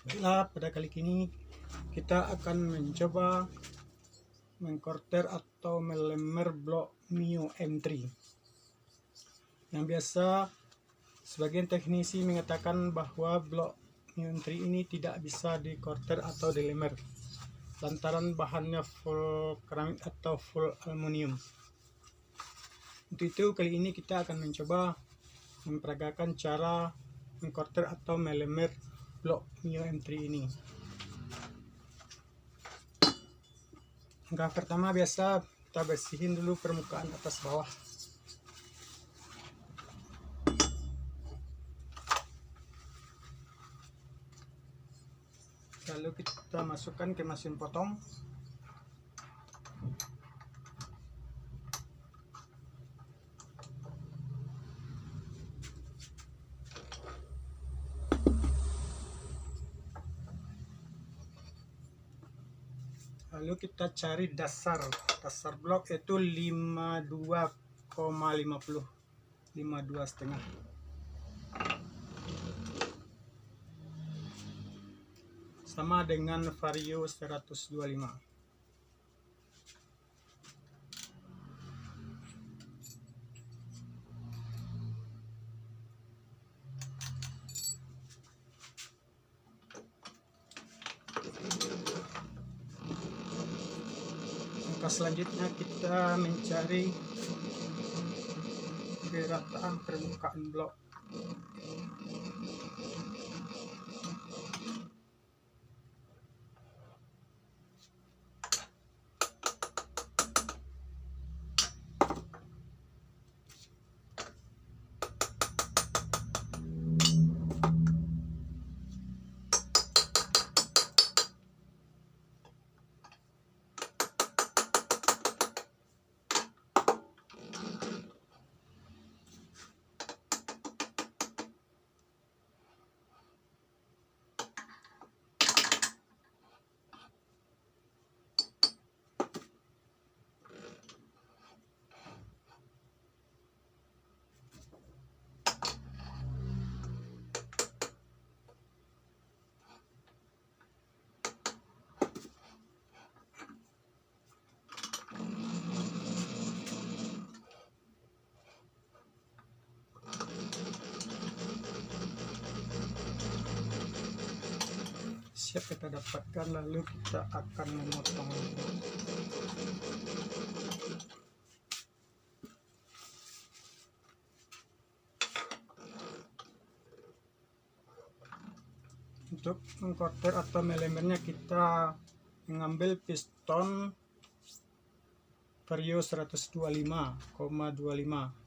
Baiklah, pada kali ini kita akan mencoba mengkorter atau melemer blok Mio M3. Yang biasa sebagian teknisi mengatakan bahwa blok Mio M3 ini tidak bisa dikorter atau dilemer lantaran bahannya full keramik atau full aluminium. Untuk itu kali ini kita akan mencoba memperagakan cara mengkorter atau melemer blok Mio M3 ini. Langkah pertama biasa kita bersihin dulu permukaan atas bawah. Lalu kita masukkan ke mesin potong. Lalu kita cari dasar blok, yaitu 52,50, 52,5, sama dengan Vario 125. Langkah selanjutnya kita mencari kerataan permukaan blok. Siap kita dapatkan, lalu kita akan memotong. Untuk mengkorter atau melemernya kita mengambil piston Vario 125,25.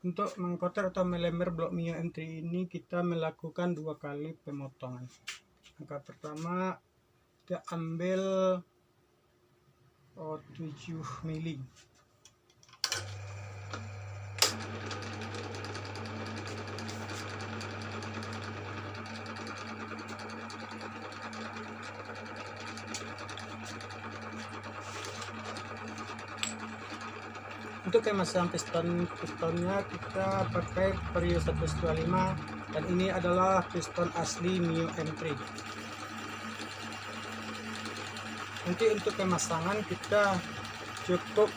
Untuk mengkorter atau melemer blok Mio M3 ini kita melakukan 2 kali pemotongan. Langkah pertama kita ambil 7 mili. Untuk memasang pistonnya kita pakai Vario 125, dan ini adalah piston asli Mio M3. Nanti untuk pemasangan kita cukup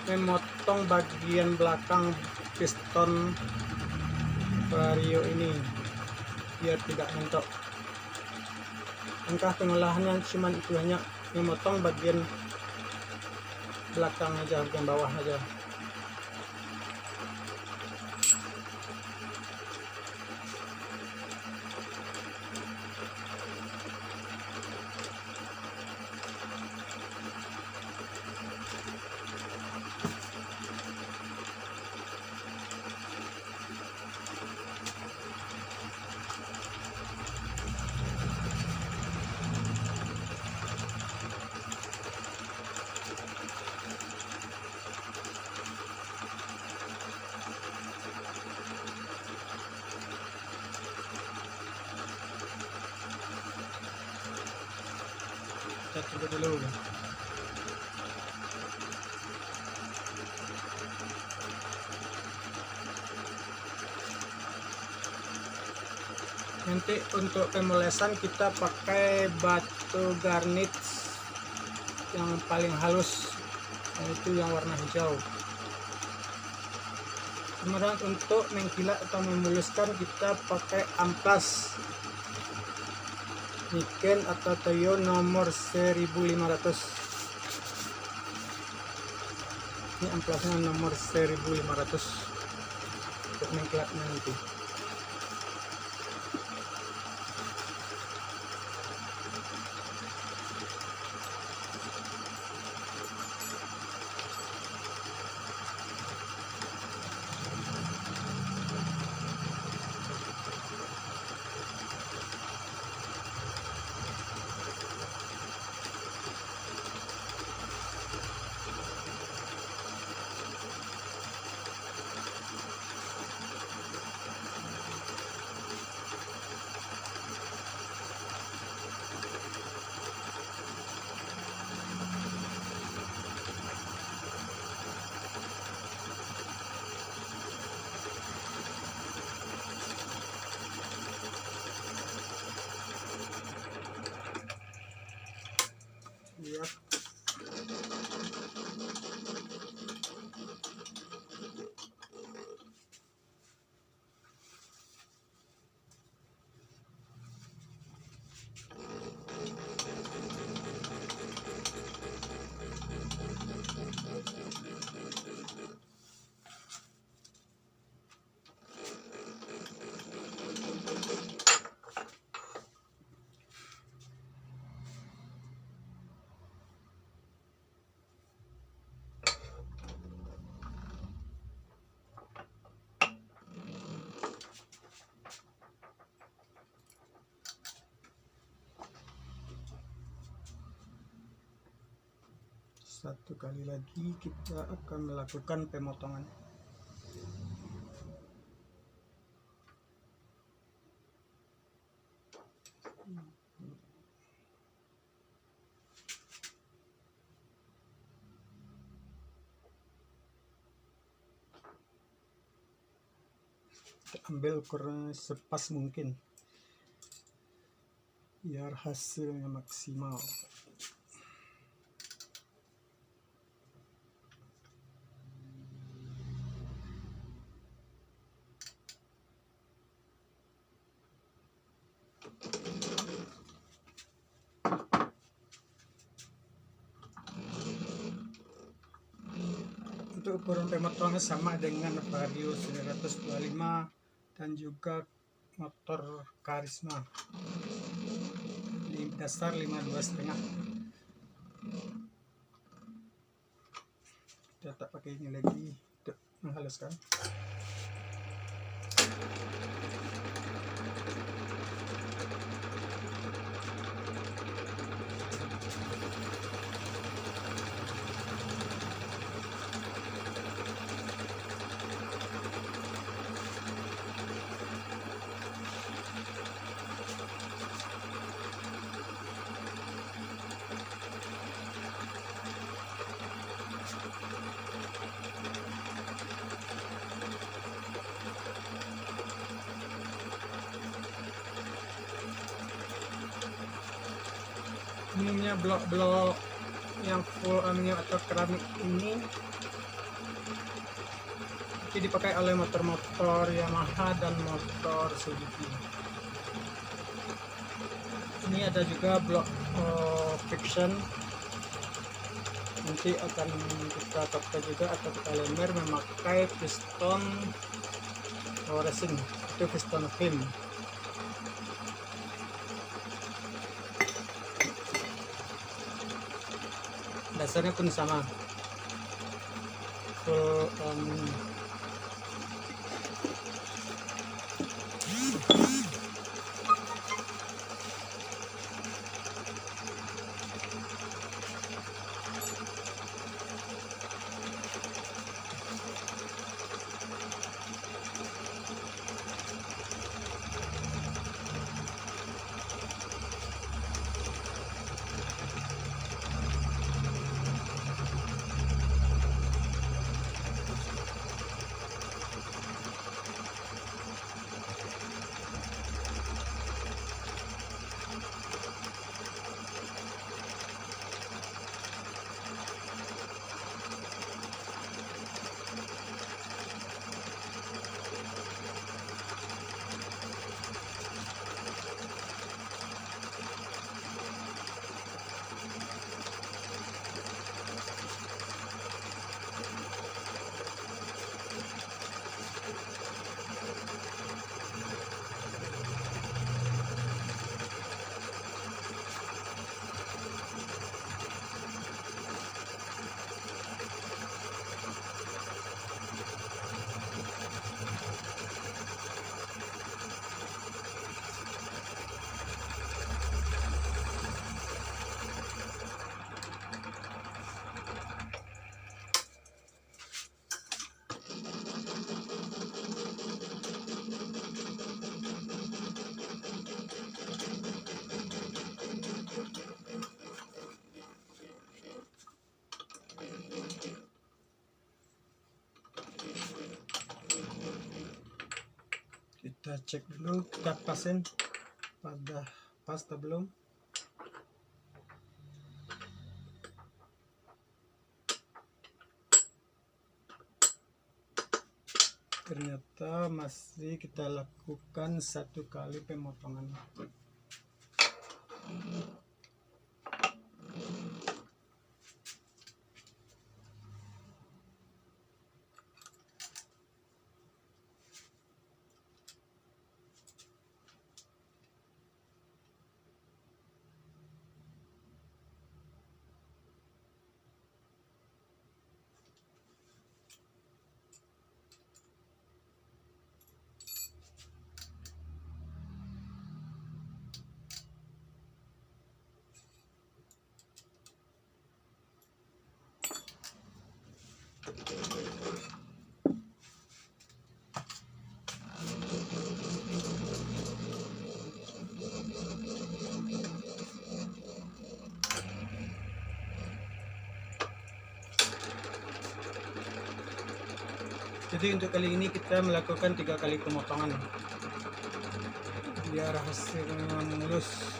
memotong bagian belakang piston Vario ini biar tidak mentok. Langkah pengolahannya cuma itu, hanya memotong bagian belakang aja, bagian bawah aja. Kita coba dulu. Nanti untuk pemolesan kita pakai batu garnit yang paling halus, yaitu yang warna hijau. Kemudian untuk mengkilat atau memuluskan kita pakai amplas Niken atau Toyo nomor 1500. Ini amplasnya nomor 1500 untuk mengkilatnya nanti. Lihat. Satu kali lagi kita akan melakukan pemotongan. Kita ambil ukuran sepas mungkin biar hasilnya maksimal. Untuk ukuran pemotongan sama dengan Vario 925 dan juga motor Karisma di dasar 52,5. Kita tak pakai ini lagi untuk menghaluskan. ininya blok-blok yang full aluminium atau keramik ini dipakai oleh motor-motor Yamaha dan motor Suzuki. Ini ada juga blok friction, nanti akan kita tata juga atau kita lembar memakai piston racing, itu piston film. Dasarnya pun sama, full kita cek dulu, kita pasin pada pas atau belum. Ternyata masih kita lakukan satu kali pemotongan. Jadi untuk kali ini kita melakukan 3 kali pemotongan biar hasilnya mulus.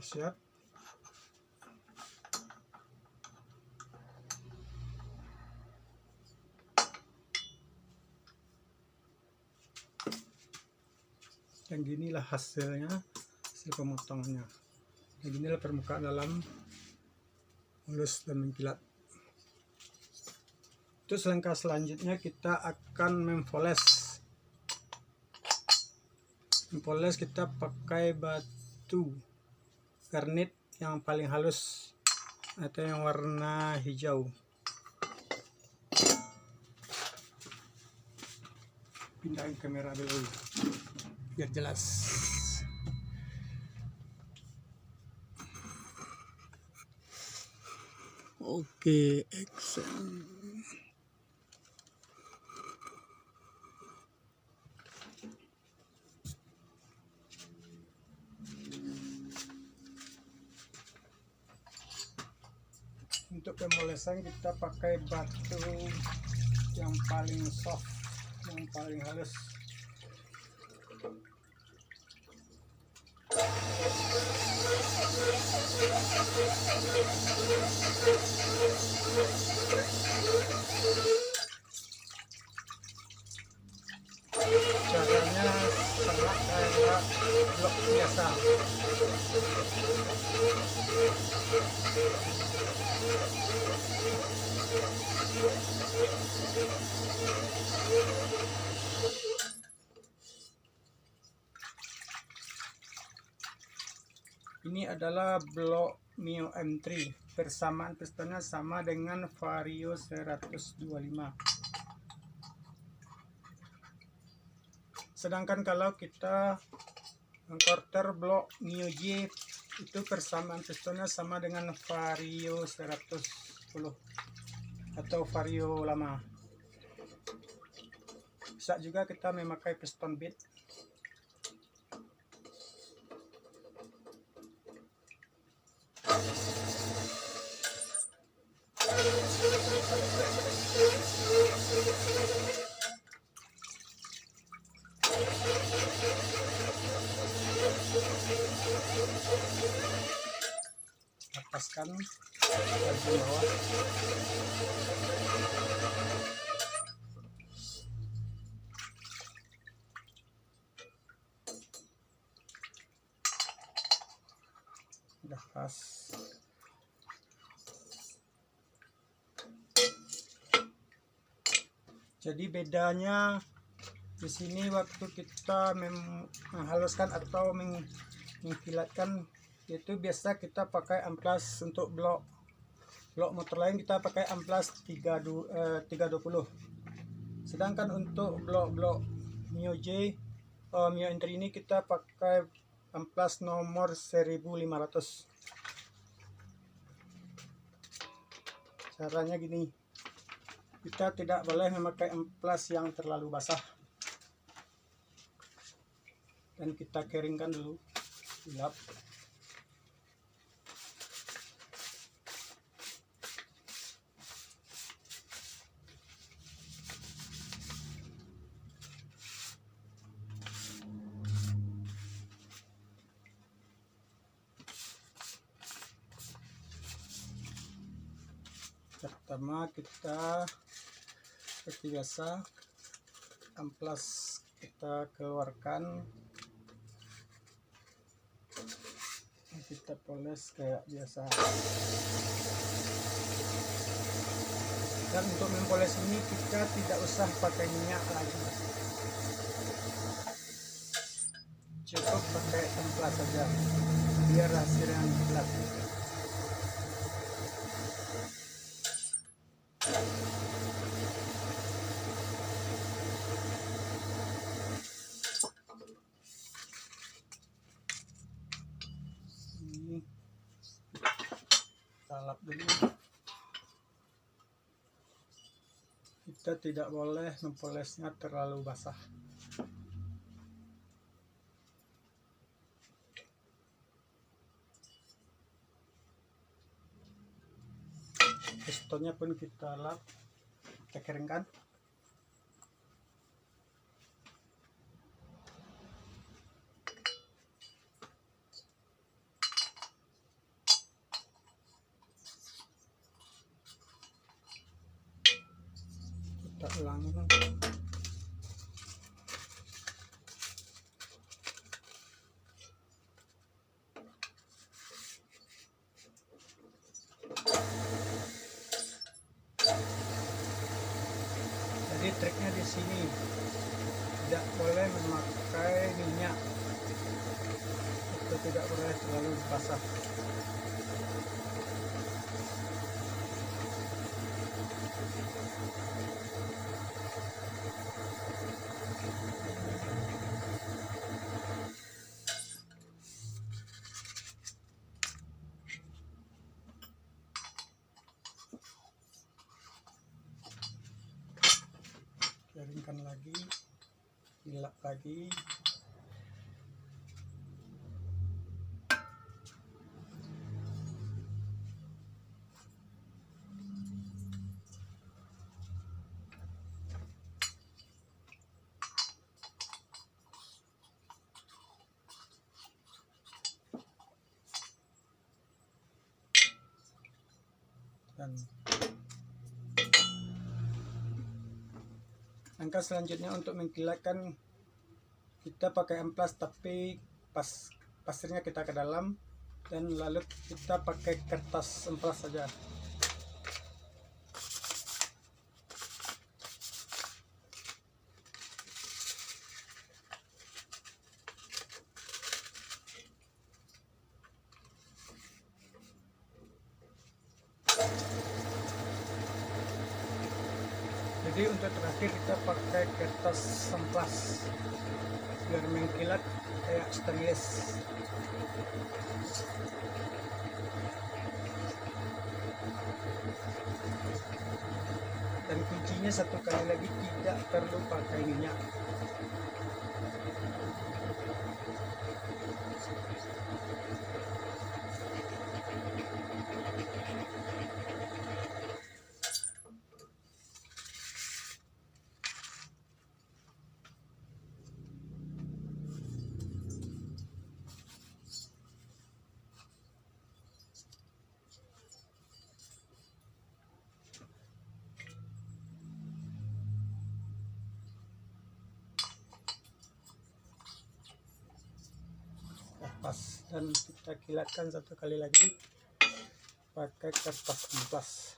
siap. Dan ginilah hasil pemotongannya. Dan ginilah permukaan dalam, mulus dan mengkilat. Terus langkah selanjutnya kita akan mempoles. Mempoles kita pakai batu garnet yang paling halus atau yang warna hijau. Pindahin kamera dulu biar jelas. Oke, action. Untuk pemolesan kita pakai batu yang paling soft, yang paling halus. Caranya sama kayak blok biasa. Ini adalah blok Mio M3. Persamaan pistonnya sama dengan Vario 125. Sedangkan kalau kita mengkorter blok Mio J, itu persamaan pistonnya sama dengan Vario 110 atau Vario lama. Bisa juga kita memakai piston bit. Lepaskan bagian bawah. Udah pas. Jadi bedanya di sini waktu kita menghaluskan atau mengkilatkan, itu biasa kita pakai amplas. Untuk blok motor lain kita pakai amplas 320. Sedangkan untuk blok Mio J, Mio M3 ini kita pakai amplas nomor 1500. Caranya gini, kita tidak boleh memakai amplas yang terlalu basah, dan kita keringkan dulu, dilap. Pertama kita seperti biasa, amplas kita keluarkan, kita poles kayak biasa. Dan untuk mempoles ini kita tidak usah pakai minyak lagi, cukup pakai amplas saja biar hasilnya gelap. Lap dulu. Kita tidak boleh mempolesnya terlalu basah. Pistonnya pun kita lap, kita keringkan. ulang. Jadi triknya di sini tidak boleh memakai minyak, itu tidak boleh terlalu basah. Keringkan lagi, dilap lagi. Dan langkah selanjutnya untuk mengkilatkan, kita pakai amplas tapi pasirnya kita ke dalam, dan lalu kita pakai kertas amplas saja. Jadi untuk terakhir kita pakai kertas amplas biar mengkilat kayak stainless. Dan kuncinya satu kali lagi, tidak perlu pakai minyak. Pas, dan kita kilatkan satu kali lagi pakai kertas amplas.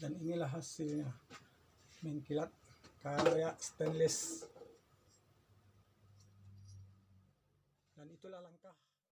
Dan inilah hasilnya, mengkilat kayak stainless. Dan itulah langkah